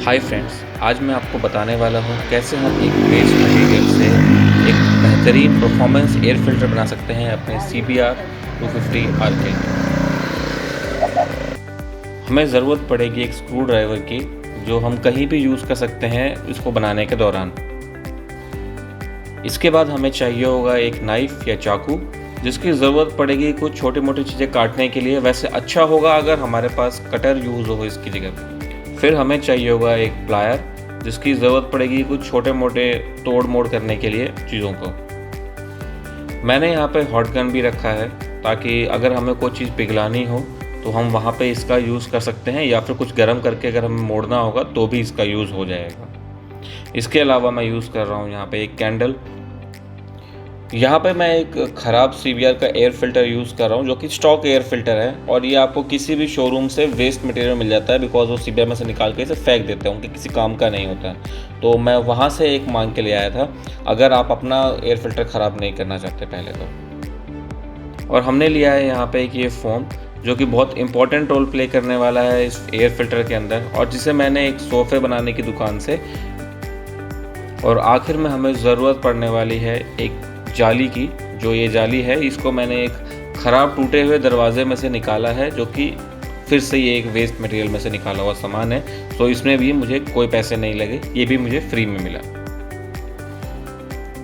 Hi friends, आज मैं आपको बताने वाला हूँ कैसे हम एक वेस्ट मटेरियल से एक बेहतरीन परफॉर्मेंस एयर फ़िल्टर बना सकते हैं अपने CBR 250 आर के लिए। हमें ज़रूरत पड़ेगी एक स्क्रू ड्राइवर की, जो हम कहीं भी यूज़ कर सकते हैं इसको बनाने के दौरान। इसके बाद हमें चाहिए होगा एक नाइफ़ या चाकू, जिसकी ज़रूरत पड़ेगी कुछ छोटी-मोटी चीज़ें काटने के लिए। वैसे अच्छा होगा अगर हमारे पास कटर यूज़ हो इसकी जगह पे। फिर हमें चाहिए होगा एक प्लायर, जिसकी ज़रूरत पड़ेगी कुछ छोटे-मोटे तोड़-मोड़ करने के लिए चीज़ों को। मैंने यहाँ पे हॉट गन भी रखा है, ताकि अगर हमें कोई चीज़ पिघलानी हो तो हम वहाँ पे इसका यूज़ कर सकते हैं, या फिर कुछ गर्म करके अगर हमें मोड़ना होगा तो भी इसका यूज़ हो जाएगा। इसके अलावा मैं यूज़ कर रहा हूँ यहाँ पे एक कैंडल। यहाँ पे मैं एक ख़राब CBR का एयर फ़िल्टर यूज़ कर रहा हूँ, जो कि स्टॉक एयर फ़िल्टर है, और ये आपको किसी भी शोरूम से वेस्ट मटेरियल मिल जाता है, बिकॉज़ वो CBR में से निकाल के इसे फेंक देते हैं, उनके किसी काम का नहीं होता है। तो मैं वहाँ से एक माँग के ले आया था, अगर आप अपना एयर फ़िल्टर ख़राब नहीं करना चाहते पहले तो। और हमने लिया है यहाँ पे एक ये फ़ोम, जो कि बहुत इम्पोर्टेंट रोल प्ले करने वाला है इस एयर फ़िल्टर के अंदर, और जिसे मैंने एक सोफ़े बनाने की दुकान से। और आखिर में हमें ज़रूरत पड़ने वाली है एक जाली की। जो ये जाली है, इसको मैंने एक ख़राब टूटे हुए दरवाजे में से निकाला है, जो कि फिर से ये एक वेस्ट मटेरियल में से निकाला हुआ सामान है। तो इसमें भी मुझे कोई पैसे नहीं लगे, ये भी मुझे फ्री में मिला।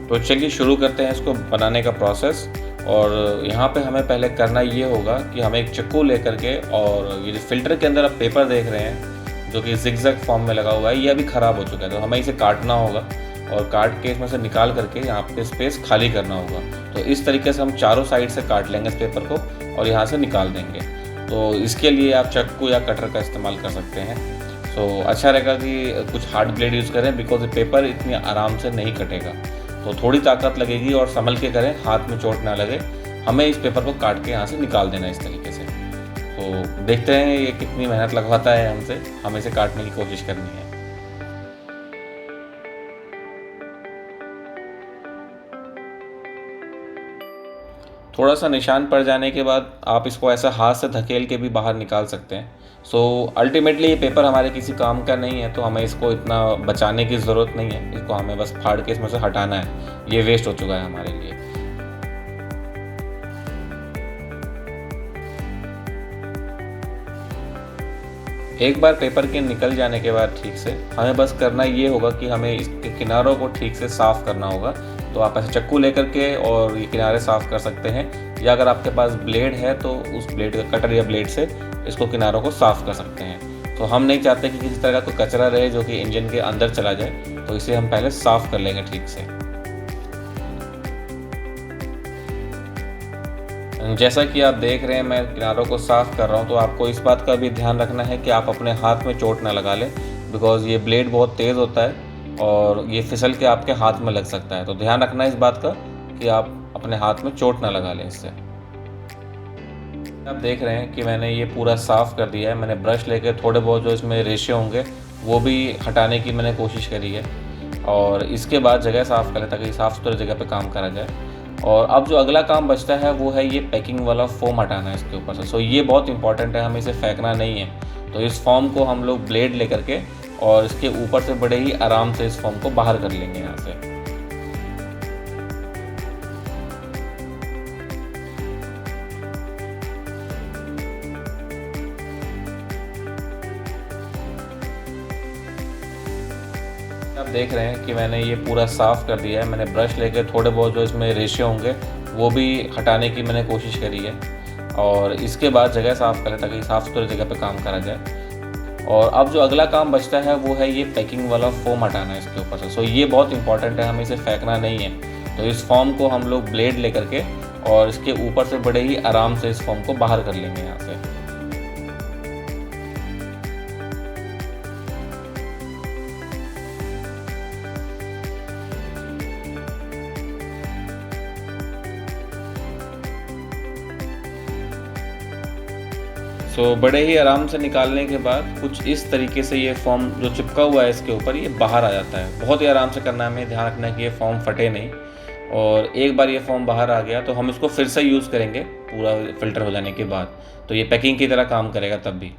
तो चलिए शुरू करते हैं इसको बनाने का प्रोसेस। और यहाँ पे हमें पहले करना ये होगा कि हमें एक चाकू लेकर के, और ये जो फ़िल्टर के अंदर आप पेपर देख रहे हैं, जो कि ज़िगज़ैग फॉर्म में लगा हुआ है, ये अभी ख़राब हो चुका है, तो हमें इसे काटना होगा और काट के इसमें से निकाल करके यहाँ पे स्पेस खाली करना होगा। तो इस तरीके से हम चारों साइड से काट लेंगे इस पेपर को और यहाँ से निकाल देंगे। तो इसके लिए आप चाकू या कटर का इस्तेमाल कर सकते हैं। तो अच्छा रहेगा कि कुछ हार्ड ब्लेड यूज़ करें, बिकॉज पेपर इतनी आराम से नहीं कटेगा। तो थोड़ी ताकत लगेगी और संभल के करें, हाथ में चोट ना लगे। हमें इस पेपर को काट के यहाँ से निकाल देना इस तरीके से। तो देखते हैं ये कितनी मेहनत लगवाता है हमसे, हमें इसे काटने की कोशिश करनी है। थोड़ा सा निशान पड़ जाने के बाद आप इसको ऐसा हाथ से धकेल के भी बाहर निकाल सकते हैं। सो अल्टीमेटली ये पेपर हमारे किसी काम का नहीं है, तो हमें इसको इतना बचाने की ज़रूरत नहीं है। इसको हमें बस फाड़ के इसमें से हटाना है, ये वेस्ट हो चुका है हमारे लिए। एक बार पेपर के निकल जाने के बाद ठीक से हमें बस करना ये होगा कि हमें इसके किनारों को ठीक से साफ़ करना होगा। तो आप ऐसे चाकू लेकर के और ये किनारे साफ़ कर सकते हैं, या अगर आपके पास ब्लेड है तो उस ब्लेड का कटर या ब्लेड से इसको किनारों को साफ़ कर सकते हैं। तो हम नहीं चाहते कि किसी तरह का कोई कचरा रहे जो कि इंजन के अंदर चला जाए, तो इसे हम पहले साफ़ कर लेंगे ठीक से। जैसा कि आप देख रहे हैं मैं किनारों को साफ़ कर रहा हूँ, तो आपको इस बात का भी ध्यान रखना है कि आप अपने हाथ में चोट ना लगा लें, बिकॉज़ ये ब्लेड बहुत तेज़ होता है और ये फिसल के आपके हाथ में लग सकता है। तो ध्यान रखना है इस बात का कि आप अपने हाथ में चोट ना लगा लें इससे। आप देख रहे हैं कि मैंने ये पूरा साफ़ कर दिया है। मैंने ब्रश लेके थोड़े बहुत जो इसमें रेशे होंगे वो भी हटाने की मैंने कोशिश करी है, और इसके बाद जगह साफ़ करें ताकि साफ़ सुथरी जगह पे काम करा जाए। और अब जो अगला काम बचता है वो है ये पैकिंग वाला फ़ोम हटाना है इसके ऊपर से। सो ये बहुत इंपॉर्टेंट है, हमें इसे फेंकना नहीं है। तो इस फ़ोम को हम लोग ब्लेड लेकर के और इसके ऊपर से बड़े ही आराम से इस फ़ोम को बाहर कर लेंगे यहाँ से। आप देख रहे हैं कि मैंने ये पूरा साफ़ कर दिया है। मैंने ब्रश लेके थोड़े बहुत जो इसमें रेशे होंगे वो भी हटाने की मैंने कोशिश करी है, और इसके बाद जगह साफ़ करें ताकि साफ़ सुथरी जगह पे काम करा जाए। और अब जो अगला काम बचता है वो है ये पैकिंग वाला फ़ोम हटाना है इसके ऊपर से। सो ये बहुत इंपॉर्टेंट है, हमें इसे फेंकना नहीं है। तो इस फ़ोम को हम लोग ब्लेड लेकर के और इसके ऊपर से बड़े ही आराम से इस फ़ोम को बाहर कर लेंगे यहाँ से। बड़े ही आराम से निकालने के बाद कुछ इस तरीके से ये फ़ोम जो चिपका हुआ है इसके ऊपर, ये बाहर आ जाता है। बहुत ही आराम से करना है, हमें ध्यान रखना है कि ये फ़ोम फटे नहीं। और एक बार ये फ़ोम बाहर आ गया तो हम इसको फिर से यूज़ करेंगे पूरा फ़िल्टर हो जाने के बाद, तो ये पैकिंग की तरह काम करेगा तब भी।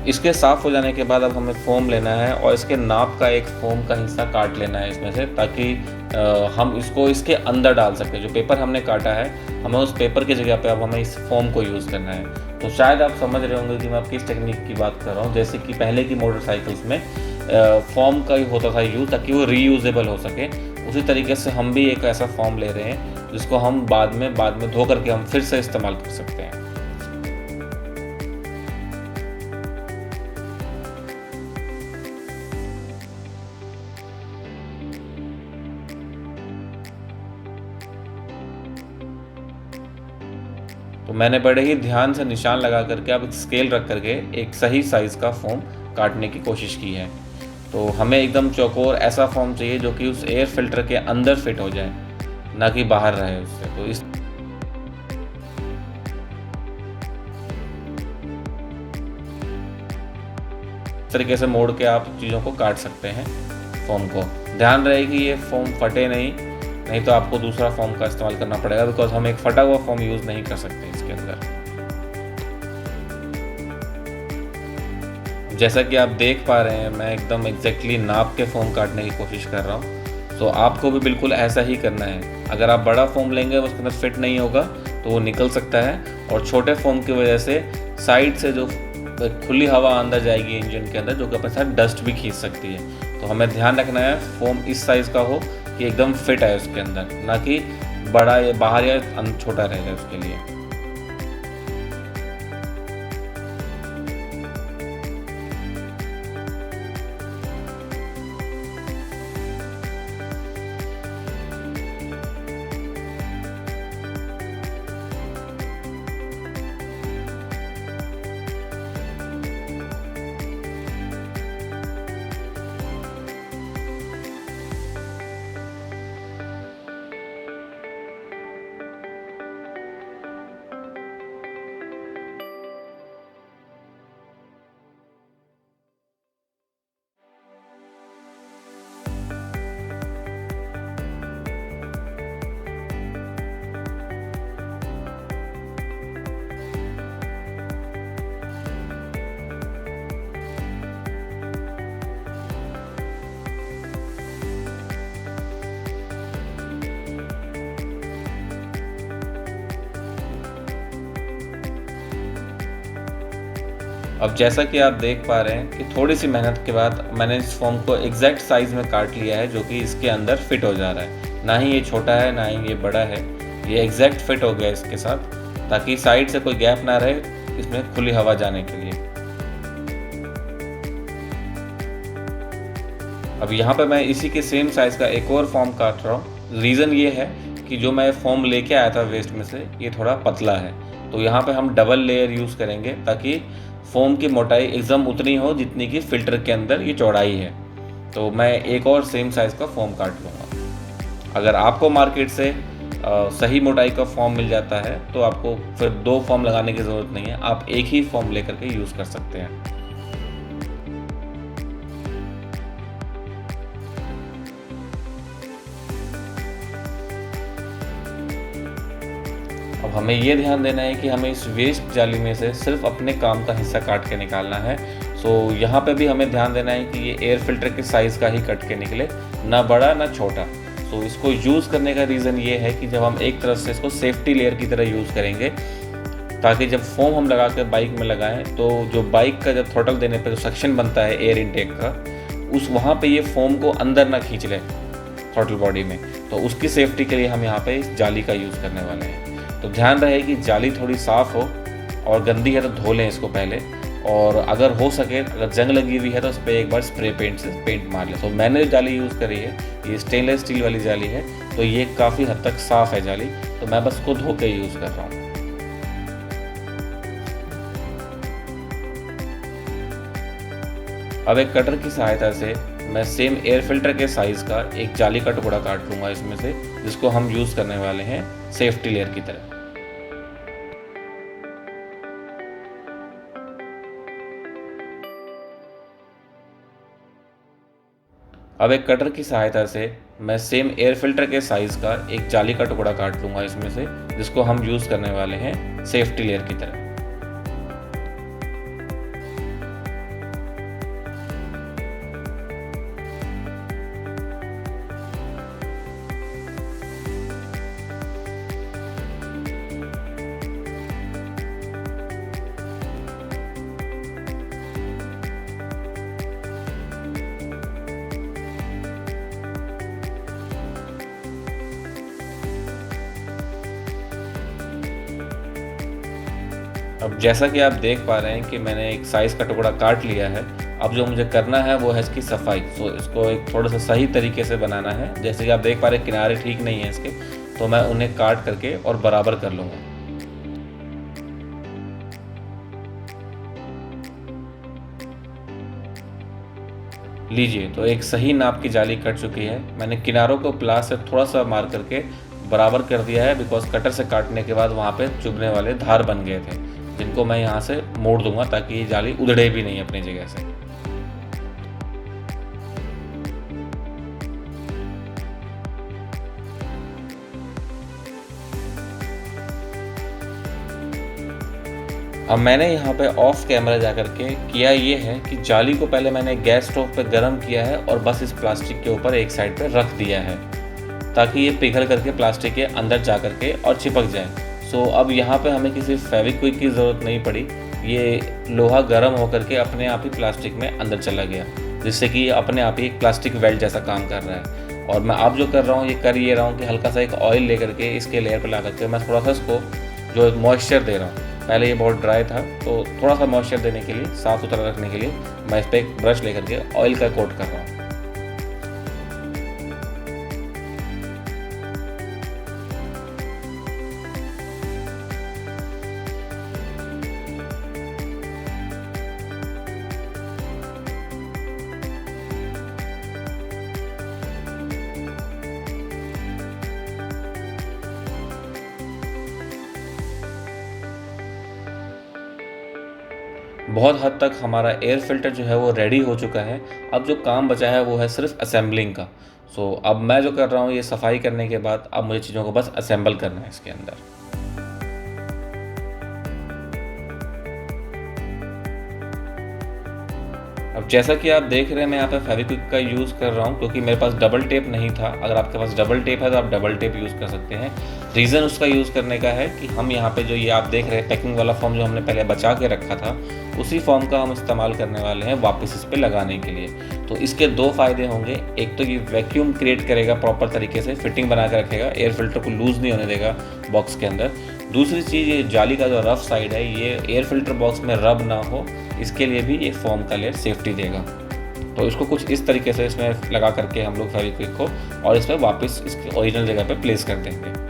इसके साफ़ हो जाने के बाद अब हमें फ़ोम लेना है और इसके नाप का एक फ़ोम का हिस्सा काट लेना है इसमें से, ताकि हम इसको इसके अंदर डाल सकें। जो पेपर हमने काटा है, हमें उस पेपर की जगह पे अब हमें इस फ़ोम को यूज़ करना है। तो शायद आप समझ रहे होंगे कि मैं अब किस टेक्निक की बात कर रहा हूँ। जैसे कि पहले की मोटरसाइकिल्स में फ़ोम का ही होता था यूज़, ताकि वो रीयूजेबल हो सके। उसी तरीके से हम भी एक ऐसा फ़ोम ले रहे हैं जिसको हम बाद में धो करके हम फिर से इस्तेमाल कर सकते हैं। तो मैंने बड़े ही ध्यान से निशान लगा करके, अब स्केल रख करके एक सही साइज़ का फ़ोम काटने की कोशिश की है। तो हमें एकदम चौकोर ऐसा फ़ोम चाहिए जो कि उस एयर फ़िल्टर के अंदर फिट हो जाए, ना कि बाहर रहे उससे। तो इस तरीके से मोड़ के आप चीज़ों को काट सकते हैं फ़ोम को। ध्यान रहे कि ये फ़ोम फटे नहीं तो आपको दूसरा फ़ोम का इस्तेमाल करना पड़ेगा, बिकॉज़ हम एक फटा हुआ फ़ोम यूज़ नहीं कर सकते इसके अंदर। जैसा कि आप देख पा रहे हैं, मैं एकदम एग्जैक्टली नाप के फ़ोम काटने की कोशिश कर रहा हूँ। तो आपको भी बिल्कुल ऐसा ही करना है। अगर आप बड़ा फ़ोम लेंगे उसके अंदर फिट नहीं होगा तो वो निकल सकता है, और छोटे फ़ोम की वजह से साइड से जो खुली हवा अंदर जाएगी इंजन के अंदर, जो कि अपने साथ डस्ट भी खींच सकती है। तो हमें ध्यान रखना है फ़ोम इस साइज़ का हो कि एकदम फिट आए उसके अंदर, ना कि बड़ा या बाहर या छोटा रह जाए उसके लिए। अब जैसा कि आप देख पा रहे हैं कि थोड़ी सी मेहनत के बाद मैंने इस फ़ोम को एग्जैक्ट साइज़ में काट लिया है, जो कि इसके अंदर फिट हो जा रहा है। ना ही ये छोटा है, ना ही ये बड़ा है, ये एग्जैक्ट फिट हो गया इसके साथ, ताकि साइड से कोई गैप ना रहे इसमें खुली हवा जाने के लिए। अब यहाँ पे मैं इसी के सेम साइज़ का एक और फ़ोम काट रहा हूँ। रीज़न ये है कि जो मैं फ़ोम लेके आया था वेस्ट में से, ये थोड़ा पतला है। तो यहाँ पे हम डबल लेयर यूज़ करेंगे, ताकि फ़ोम की मोटाई एकदम उतनी हो जितनी कि फ़िल्टर के अंदर ये चौड़ाई है। तो मैं एक और सेम साइज़ का फ़ोम काट लूँगा। अगर आपको मार्केट से सही मोटाई का फ़ोम मिल जाता है तो आपको फिर 2 फ़ोम लगाने की ज़रूरत नहीं है, आप एक ही फ़ोम लेकर के यूज़ कर सकते हैं। अब हमें ये ध्यान देना है कि हमें इस वेस्ट जाली में से सिर्फ अपने काम का हिस्सा काट के निकालना है। सो यहाँ पे भी हमें ध्यान देना है कि ये एयर फिल्टर के साइज़ का ही कट के निकले, ना बड़ा ना छोटा। सो इसको यूज़ करने का रीज़न ये है कि जब हम एक तरफ से इसको सेफ्टी लेयर की तरह यूज़ करेंगे, ताकि जब फ़ोम हम लगा कर बाइक में लगाएं तो जो बाइक का जब थ्रॉटल देने पर जो सक्शन बनता है एयर इनटेक का, उस वहाँ पे ये फ़ोम को अंदर ना खींच ले थ्रॉटल बॉडी में। तो उसकी सेफ्टी के लिए हम यहाँ पे इस जाली का यूज़ करने वाले हैं। तो ध्यान रहे कि जाली थोड़ी साफ़ हो, और गंदी है तो धो लें इसको पहले, और अगर हो सके, अगर जंग लगी हुई है तो उस पर एक बार स्प्रे पेंट से पेंट मार लें। तो मैंने जाली यूज़ करी है, ये स्टेनलेस स्टील वाली जाली है, तो ये काफ़ी हद तक साफ़ है जाली। तो मैं बस को धो के यूज़ कर रहा हूँ। अब एक कटर की सहायता से मैं सेम एयर फिल्टर के साइज़ का एक जाली का टुकड़ा काट लूँगा इसमें से, जिसको हम यूज़ करने वाले हैं सेफ्टी लेयर की तरह। अब एक कटर की सहायता से मैं सेम एयर फिल्टर के साइज़ का एक जाली का टुकड़ा काट लूँगा इसमें से, जिसको हम यूज़ करने वाले हैं सेफ्टी लेयर की तरह। अब जैसा कि आप देख पा रहे हैं कि मैंने एक साइज़ का टुकड़ा काट लिया है। अब जो मुझे करना है वो है इसकी सफाई। सो इसको एक थोड़ा-सा सही तरीके से बनाना है। जैसे कि आप देख पा रहे हैं किनारे ठीक नहीं हैं इसके, तो मैं उन्हें काट करके और बराबर कर लूँगा। लीजिए, तो एक सही नाप की जाली कट चुकी है। मैंने किनारों को प्लास से थोड़ा-सा मार करके बराबर कर दिया है, बिकॉज़ कटर से काटने के बाद वहाँ पे चुभने वाले धार बन गए थे, जिनको मैं यहाँ से मोड़ दूँगा ताकि ये जाली उधड़े भी नहीं अपनी जगह से। अब मैंने यहाँ पे ऑफ कैमरा जा कर के किया ये है कि जाली को पहले मैंने गैस स्टोव पे गरम किया है और बस इस प्लास्टिक के ऊपर एक साइड पे रख दिया है, ताकि ये पिघल करके प्लास्टिक के अंदर जा कर के और चिपक जाए। सो अब यहाँ पे हमें किसी फेविक्विक की ज़रूरत नहीं पड़ी। ये लोहा गर्म होकर के अपने आप ही प्लास्टिक में अंदर चला गया, जिससे कि ये अपने आप ही एक प्लास्टिक वेल्ड जैसा काम कर रहा है। और मैं अब जो कर रहा हूँ ये कर ये रहा हूँ कि हल्का सा एक ऑयल ले करके इसके लेयर पर ला करके मैं थोड़ा सा इसको जो मॉइस्चर दे रहा हूँ। पहले ये बहुत ड्राई था, तो थोड़ा सा मॉइस्चर देने के लिए, साफ़ सुथरा रखने के लिए मैं इस पर एक ब्रश लेकर के ऑयल का कोट कर रहा हूँ। बहुत हद तक हमारा एयर फ़िल्टर जो है वो रेडी हो चुका है। अब जो काम बचा है वो है सिर्फ़ असेंबलिंग का। सो अब मैं जो कर रहा हूँ ये सफाई करने के बाद अब मुझे चीज़ों को बस असेंबल करना है इसके अंदर। अब जैसा कि आप देख रहे हैं मैं यहाँ पे फेविक्विक का यूज़ कर रहा हूँ, क्योंकि मेरे पास डबल टेप नहीं था। अगर आपके पास डबल टेप है तो आप डबल टेप यूज़ कर सकते हैं। रीज़न उसका यूज़ करने का है कि हम यहाँ पे जो ये आप देख रहे हैं पैकिंग वाला फॉर्म जो हमने पहले बचा के रखा था, उसी फॉर्म का हम इस्तेमाल करने वाले हैं वापस इस पे लगाने के लिए। तो इसके 2 फ़ायदे होंगे। एक तो ये वैक्यूम क्रिएट करेगा प्रॉपर तरीके से, फिटिंग बना के रखेगा, एयर फ़िल्टर को लूज़ नहीं होने देगा बॉक्स के अंदर। दूसरी चीज़, ये जाली का जो रफ़ साइड है ये एयर फ़िल्टर बॉक्स में रब ना हो, इसके लिए भी ये फ़ोम का लेयर सेफ्टी देगा। तो इसको कुछ इस तरीके से इसमें लगा करके हम लोग फेविक्विक को और इस पर वापस इसकी ओरिजिनल जगह पे प्लेस कर देंगे।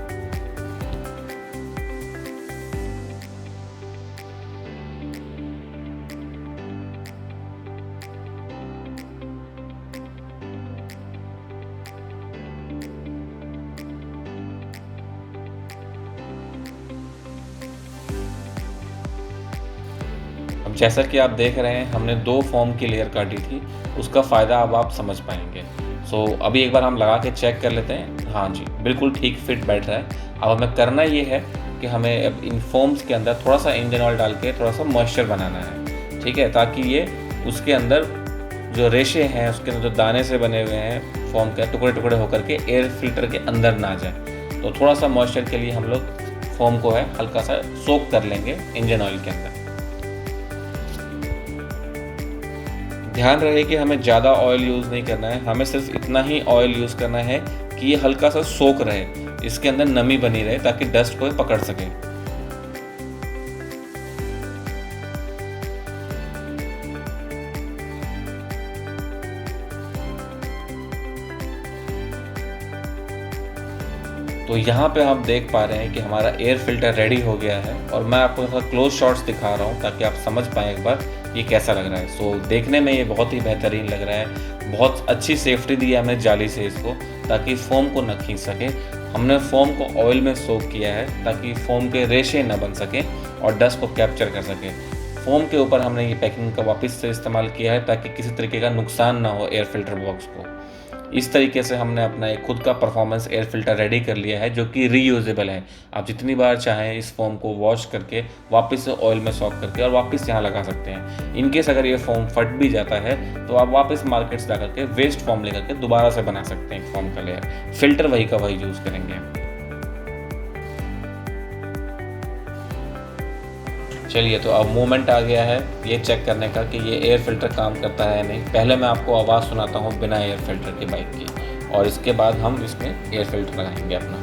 अब जैसा कि आप देख रहे हैं हमने 2 फ़ोम की लेयर काटी थी, उसका फ़ायदा अब आप समझ पाएंगे। सो अभी एक बार हम लगा के चेक कर लेते हैं। हाँ जी, बिल्कुल ठीक फिट बैठ रहा है। अब हमें करना ये है कि हमें अब इन फ़ोम्स के अंदर थोड़ा सा इंजन ऑयल डाल के थोड़ा सा मॉइस्चर बनाना है, ठीक है, ताकि ये उसके अंदर जो रेशे हैं, उसके अंदर जो दाने से बने हुए हैं फ़ोम के, टुकड़े टुकड़े होकर के एयर फ़िल्टर के अंदर ना जाए। तो थोड़ा सा मॉइस्चर के लिए हम लोग फ़ोम को है हल्का सा सोक कर लेंगे इंजन ऑयल के अंदर। ध्यान रहे कि हमें ज़्यादा ऑयल यूज़ नहीं करना है, हमें सिर्फ इतना ही ऑयल यूज़ करना है कि ये हल्का सा सोक रहे, इसके अंदर नमी बनी रहे ताकि डस्ट को पकड़ सके। तो यहाँ पे आप देख पा रहे हैं कि हमारा एयर फ़िल्टर रेडी हो गया है और मैं आपको थोड़ा क्लोज शॉट्स दिखा रहा हूँ ताकि आप समझ पाएँ एक बार ये कैसा लग रहा है। सो देखने में ये बहुत ही बेहतरीन लग रहा है। बहुत अच्छी सेफ्टी दी है हमने जाली से इसको, ताकि फ़ोम को न खींच सके। हमने फ़ोम को ऑयल में सोक किया है ताकि फ़ोम के रेशे न बन सकें और डस्ट को कैप्चर कर सके। फ़ोम के ऊपर हमने ये पैकिंग का वापस से इस्तेमाल किया है ताकि किसी तरीके का नुकसान ना हो एयर फ़िल्टर बॉक्स को। इस तरीके से हमने अपना एक खुद का परफॉर्मेंस एयर फ़िल्टर रेडी कर लिया है, जो कि रीयूजेबल है। आप जितनी बार चाहें इस फ़ोम को वॉश करके वापस से ऑयल में सॉक करके और वापस यहाँ लगा सकते हैं। इन केस अगर ये फ़ोम फट भी जाता है तो आप वापस मार्केट से जा करके वेस्ट फ़ोम लेकर के दोबारा से बना सकते हैं फ़ोम का लेयर। फ़िल्टर वही का वही यूज़ करेंगे। चलिए, तो अब मोमेंट आ गया है ये चेक करने का कि ये एयर फ़िल्टर काम करता है या नहीं। पहले मैं आपको आवाज़ सुनाता हूँ बिना एयर फ़िल्टर की बाइक की, और इसके बाद हम इसमें एयर फ़िल्टर लगाएंगे अपना।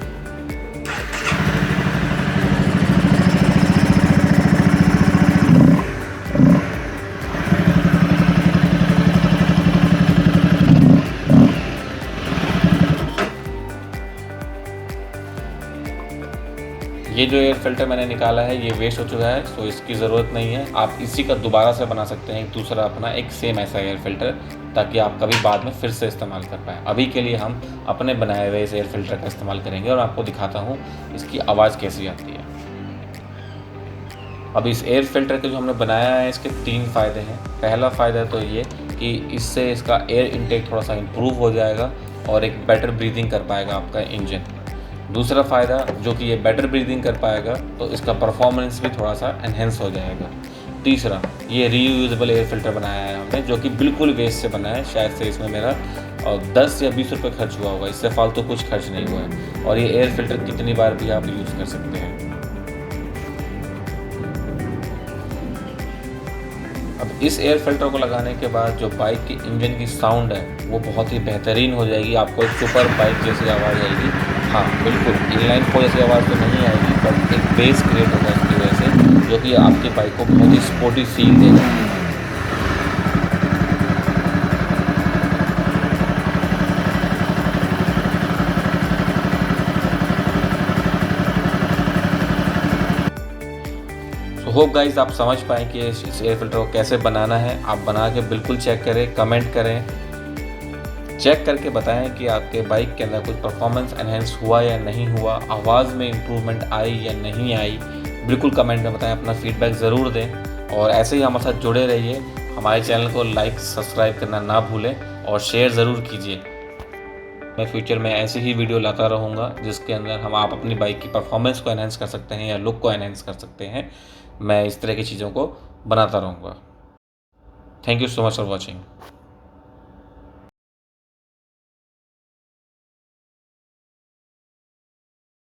ये जो एयर फ़िल्टर मैंने निकाला है ये वेस्ट हो चुका है, सो इसकी ज़रूरत नहीं है। आप इसी का दोबारा से बना सकते हैं एक दूसरा अपना एक सेम ऐसा एयर फ़िल्टर, ताकि आप कभी बाद में फिर से इस्तेमाल कर पाएँ। अभी के लिए हम अपने बनाए हुए इस एयर फ़िल्टर का इस्तेमाल करेंगे और आपको दिखाता हूँ इसकी आवाज़ कैसी आती है। अब इस एयर फ़िल्टर के जो हमने बनाया है इसके 3 फ़ायदे हैं। पहला फ़ायदा तो ये कि इससे इसका एयर इनटेक थोड़ा सा इम्प्रूव हो जाएगा और एक बेटर ब्रीदिंग कर पाएगा आपका इंजन। दूसरा फ़ायदा जो कि ये बेटर ब्रीदिंग कर पाएगा तो इसका परफॉर्मेंस भी थोड़ा सा एनहेंस हो जाएगा। तीसरा, ये रीयूजेबल एयर फ़िल्टर बनाया है हमने, जो कि बिल्कुल वेस्ट से बना है। शायद से इसमें मेरा 10 या 20 रुपये खर्च हुआ होगा, इससे फालतू कुछ खर्च नहीं हुआ है। और ये एयर फ़िल्टर कितनी बार भी आप यूज़ कर सकते हैं। अब इस एयर फ़िल्टर को लगाने के बाद जो बाइक की इंजन की साउंड है वो बहुत ही बेहतरीन हो जाएगी। आपको एक सुपर बाइक जैसी आवाज़ आएगी। हाँ बिल्कुल, इनलाइन 4 जैसी आवाज़ तो नहीं आएगी, बट एक बेस क्रिएट होगा इसकी वजह से, जो कि आपकी बाइक को बहुत ही स्पोर्टी फील देगा। तो होप गाइस आप समझ पाएँ कि इस एयर फ़िल्टर को कैसे बनाना है। आप बना के बिल्कुल चेक करें, कमेंट करें, चेक करके बताएं कि आपके बाइक के अंदर कुछ परफॉर्मेंस एनहेंस हुआ या नहीं हुआ, आवाज़ में इम्प्रूवमेंट आई या नहीं आई। बिल्कुल कमेंट में बताएं, अपना फीडबैक ज़रूर दें और ऐसे ही हमारे साथ जुड़े रहिए। हमारे चैनल को लाइक सब्सक्राइब करना ना भूलें और शेयर ज़रूर कीजिए। मैं फ्यूचर में ऐसी ही वीडियो लाता रहूँगा जिसके अंदर आप अपनी बाइक की परफॉर्मेंस को एनहेंस कर सकते हैं या लुक को एनहेंस कर सकते हैं। मैं इस तरह की चीज़ों को बनाता रहूँगा। Thank you so much for watching.